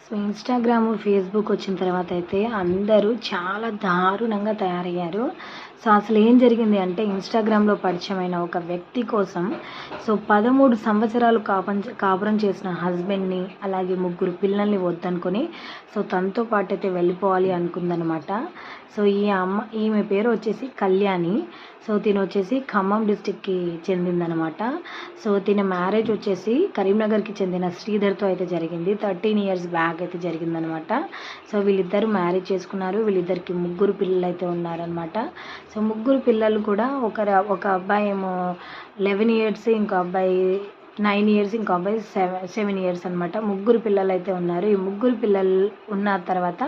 So Instagram, Facebook వచ్చిన తర్వాత అయితే అందరూ చాలా దారుణంగా తయారయ్యారు. సో అసలేం జరిగింది అంటే ఇన్‌స్టాగ్రామ్‌లో పరిచయమైన ఒక వ్యక్తి కోసం 13 సంవత్సరాలు కాపురం చేసిన హస్బెండ్‌ని, అలాగే ముగ్గురు పిల్లల్ని వద్దనుకొని తనతో పాటైతే వెళ్ళిపోవాలి అనుకుందనమాట. ఈమె పేరు వచ్చేసి కళ్యాణి. తినొచ్చేసి ఖమ్మం డిస్ట్రిక్ట్‌కి చెందిందనమాట. తిన మ్యారేజ్ వచ్చేసి కరీంనగర్‌కి చెందిన శ్రీధర్‌తో అయితే జరిగింది. 13 ఇయర్స్ బ్యాక్ అయితే జరిగిందనమాట. వీళ్ళిద్దరూ మ్యారేజ్ చేసుకున్నారు. వీళ్ళిద్దరికి ముగ్గురు పిల్లలైతే ఉన్నారనమాట. ముగ్గురు పిల్లలు కూడా ఒక అబ్బాయేమో 11 ఇయర్స్, ఇంకో అబ్బాయి 9 ఇయర్స్, ఇంకో అబ్బాయి 7 ఇయర్స్ అనమాట. ముగ్గురు పిల్లలైతే ఉన్నారు. ఈ ముగ్గురు పిల్లలు ఉన్న తర్వాత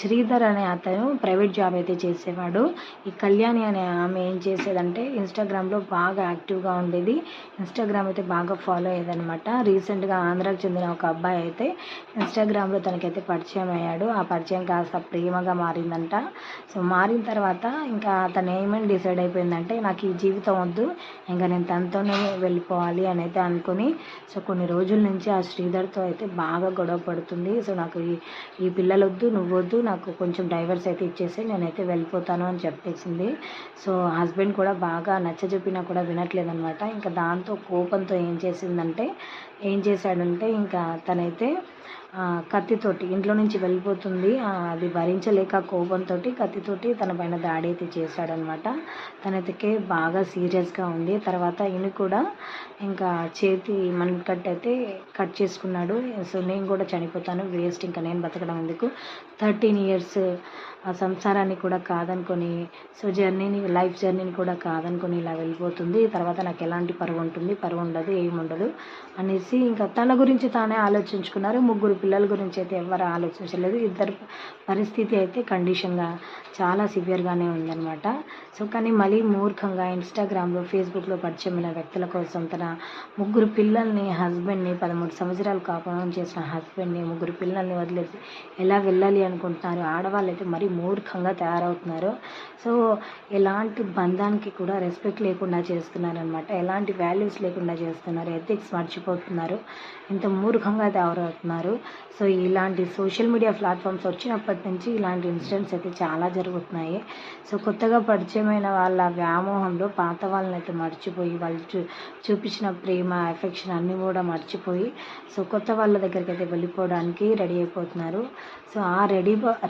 శ్రీధర్ అనే అతను ప్రైవేట్ జాబ్ అయితే చేసేవాడు. ఈ కళ్యాణి అనే ఆమె ఏం చేసేదంటే ఇన్‌స్టాగ్రామ్‌లో బాగా యాక్టివ్‌గా ఉండేది. ఇన్‌స్టాగ్రామ్ అయితే బాగా ఫాలో అయ్యేదనమాట. రీసెంట్‌గా ఆంధ్రాకి చెందిన ఒక అబ్బాయి అయితే ఇన్‌స్టాగ్రామ్‌లో తనకైతే పరిచయం అయ్యాడు. ఆ పరిచయం కాస్త ప్రేమగా మారిందంట. మారిన తర్వాత ఇంకా తను ఏమని డిసైడ్ అయిపోయిందంటే నాకు ఈ జీవితం వద్దు, ఇంకా నేను తనతోనే వెళ్ళిపోవాలి అని అయితే అనుకుని కొన్ని రోజుల నుంచి ఆ శ్రీధర్‌తో అయితే బాగా గొడవ పడుతుంది. నాకు ఈ పిల్లలొద్దు, నువ్వొద్దు, నాకు కొంచెం డైవర్స్ అయితే ఇచ్చేసేయి, నేనైతే వెళ్ళిపోతాను అని చెప్పేసింది. హస్బెండ్ కూడా బాగా నచ్చజెప్పినా కూడా వినట్లేదనమాట. ఇంకా దాంతో కోపంతో ఏం చేశాడంటే ఇంకా తనైతే కత్తితోటి ఇంట్లో నుంచి వెళ్ళిపోతుంది. అది భరించలేక కోపంతోటి కత్తితోటి తన పైన దాడి అయితే చేశాడనమాట. తనైతే బాగా సీరియస్‌గా ఉంది. తర్వాత ఈయన కూడా ఇంకా చేతి మణికట్టు అయితే కట్ చేసుకున్నాడు. నేను కూడా చనిపోతాను, వేస్ట్, ఇంకా నేను బతకడం ఎందుకు, 13 ఇయర్స్ ఆ సంసారాన్ని కూడా కాదనుకొని లైఫ్ జర్నీని కూడా కాదనుకొని ఇలా వెళ్ళిపోతుంది. తర్వాత నాకు ఎలాంటి పరువు ఉంటుంది, పరువు ఉండదు, ఏముండదు అనేసి ఇంకా తన గురించి తానే ఆలోచించుకున్నారు. ముగ్గురు పిల్లల గురించి అయితే ఎవరు ఆలోచించలేదు. ఇద్దరు పరిస్థితి అయితే కండిషన్‌గా చాలా సివియర్‌గానే ఉందన్నమాట. కానీ మళ్ళీ మూర్ఖంగా ఇన్‌స్టాగ్రామ్‌లో, ఫేస్‌బుక్‌లో పరిచయమైన వ్యక్తుల కోసం తన ముగ్గురు పిల్లల్ని, హస్బెండ్‌ని, 13 సంవత్సరాలు కాపురం చేసిన హస్బెండ్‌ని, ముగ్గురు పిల్లల్ని వదిలేసి ఎలా వెళ్ళాలి అనుకుంటున్నారు. ఆడవాళ్ళైతే మరీ మూర్ఖంగా తయారవుతున్నారు. ఎలాంటి బంధానికి కూడా రెస్పెక్ట్ లేకుండా చేస్తున్నారనమాట. ఎలాంటి వాల్యూస్ లేకుండా చేస్తున్నారు. ఎథిక్స్ మర్చిపోతున్నారు. ఇంత మూర్ఖంగా తయారవుతున్నారు. ఇలాంటి సోషల్ మీడియా ప్లాట్‌ఫామ్స్ వచ్చినప్పటి నుంచి ఇలాంటి ఇన్సిడెంట్స్ అయితే చాలా జరుగుతున్నాయి. కొత్తగా పరిచయమైన వాళ్ళ వ్యామోహంలో పాత వాళ్ళనైతే మర్చిపోయి, వాళ్ళు చూపించిన ప్రేమ, ఎఫెక్షన్ అన్నీ కూడా మర్చిపోయి కొత్త వాళ్ళ దగ్గరికైతే వెళ్ళిపోవడానికి రెడీ అయిపోతున్నారు.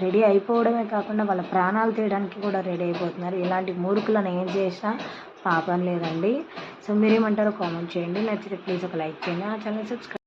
రెడీ అయిపోవడమే కాకుండా వాళ్ళ ప్రాణాలు తీయడానికి కూడా రెడీ అయిపోతున్నారు. ఇలాంటి మూర్ఖులను ఏం చేసినా పాపం లేదండి. మీరేమంటారో కామెంట్ చేయండి. నచ్చితే ప్లీజ్ ఒక లైక్ చేయండి. ఆ ఛానల్ సబ్స్క్రైబ్